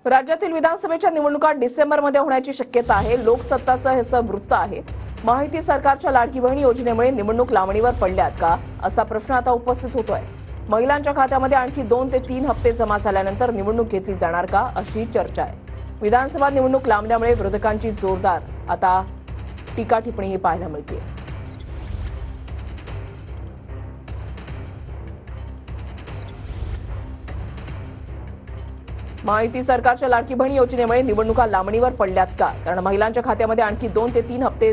राज्यातील विधानसभेच्या निवडणुका डिसेंबरमध्ये होण्याची शक्यता आहे। लोकसत्ताचं हे वृत्त आहे। माहिती सरकारच्या लाडकी बहीण योजनेमुळे निवडणूक लांबणीवर पडल्यात का असा प्रश्न आता उपस्थित होतोय। महिलांच्या खात्यामध्ये आणखी 2 ते 3 हप्ते जमा झाल्यानंतर निवडणूक घेतली जाणार का अशी चर्चा आहे। विधानसभा निवडणूक लांबल्यामुळे विरोधकांची जोरदार आता टीका टिप्पणीही पाहायला मिळते। माहिती सरकारच्या लाडकी बहीण योजनेमुळे निवडणुका लांबणीवर पडल्यात का, कारण महिलांच्या खात्यामध्ये आणखी 2 ते 3 हप्ते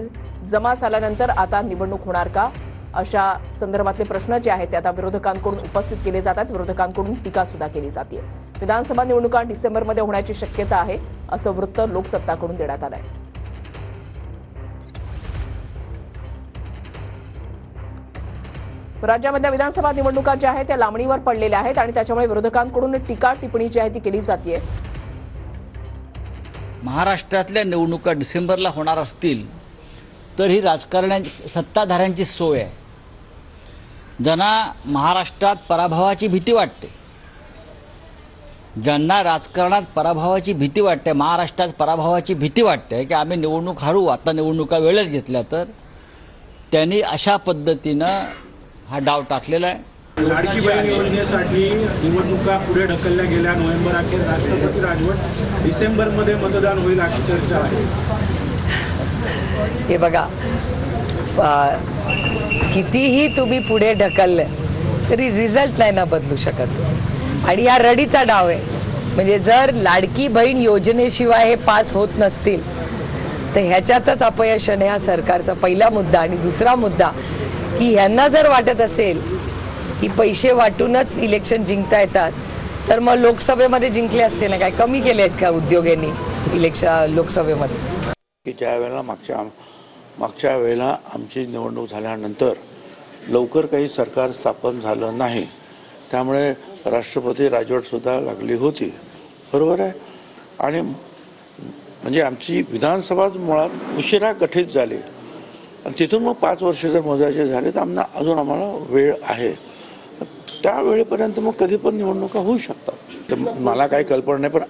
जमा झाल्यानंतर आता निवडणूक होणार का अशा संदर्भातले प्रश्न जे आहेत ते आता विरोधकांकडून उपस्थित केले जातात। विरोधकांकडून टीका सुद्धा केली जाते। विधानसभा निवडणुका डिसेंबरमध्ये होण्याची शक्यता आहे असं वृत्त लोकसत्ताकडून देण्यात आलं आहे। राज्यामधल्या विधानसभा निवडणुका ज्या आहेत त्या लांबणीवर पडलेल्या आहेत आणि त्याच्यामुळे विरोधकांकडून टीका टिप्पणी जी आहे ती केली जाते। महाराष्ट्रातल्या निवडणुका डिसेंबरला होणार असतील तर ही राजकारण्यांची सत्ताधाऱ्यांची सोय आहे। ज्यांना महाराष्ट्रात पराभवाची भीती वाटते, ज्यांना राजकारणात पराभवाची भीती वाटते, महाराष्ट्रात पराभवाची भीती वाटते की आम्ही निवडणूक हारू, आता निवडणुका वेळेत घेतल्या, तर त्यांनी अशा पद्धतीनं हा डाव टाकलेला आहे। लाडकी बहीण योजनेसाठी निवडणुका पुढे ढकलल्या गेल्या। नोव्हेंबर अखेर राष्ट्रपती राजवट, डिसेंबरमध्ये मतदान होईल अशी चर्चा आहे। हे बघा, कितीही तुम्ही पुढे ढकललं तरी रिझल्ट नाही ना बदलू शकत आणि हा रडीचा डाव आहे। म्हणजे जर लाडकी बहीण योजनेशिवाय हे पास होत नसतील तर ह्याच्यातच अपयश आहे हा सरकारचा पहिला मुद्दा। आणि दुसरा मुद्दा की ह्यांना जर वाटत असेल की पैसे वाटूनच इलेक्शन जिंकता येतात तर मग लोकसभेमध्ये जिंकले असते ना, काय कमी केले आहेत का उद्योगांनी इलेक्शन लोकसभेमध्ये? की ज्या वेळेला मागच्या वेळेला आमची निवडणूक झाल्यानंतर लवकर काही सरकार स्थापन झालं नाही, त्यामुळे राष्ट्रपती राजवटसुद्धा लागली होती, बरोबर आहे। आणि म्हणजे आमची विधानसभा मुळात उशिरा गठीत झाली आणि तिथून मग 5 वर्ष जर मोजायचे झाले तर आम्हाला वेळ आहे। त्या वेळेपर्यंत मग कधी पण निवडणुका होऊ शकतात। तर मला काही कल्पना नाही, पण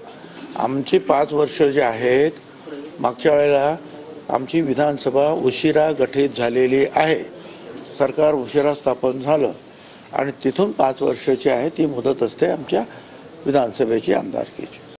आमची 5 वर्ष जे आहेत, मागच्या वेळेला आमची विधानसभा उशिरा गठीत झालेली आहे, सरकार उशिरा स्थापन झालं आणि तिथून 5 वर्षाची आहे ती मुदत असते आमच्या विधानसभेची आमदारकीची।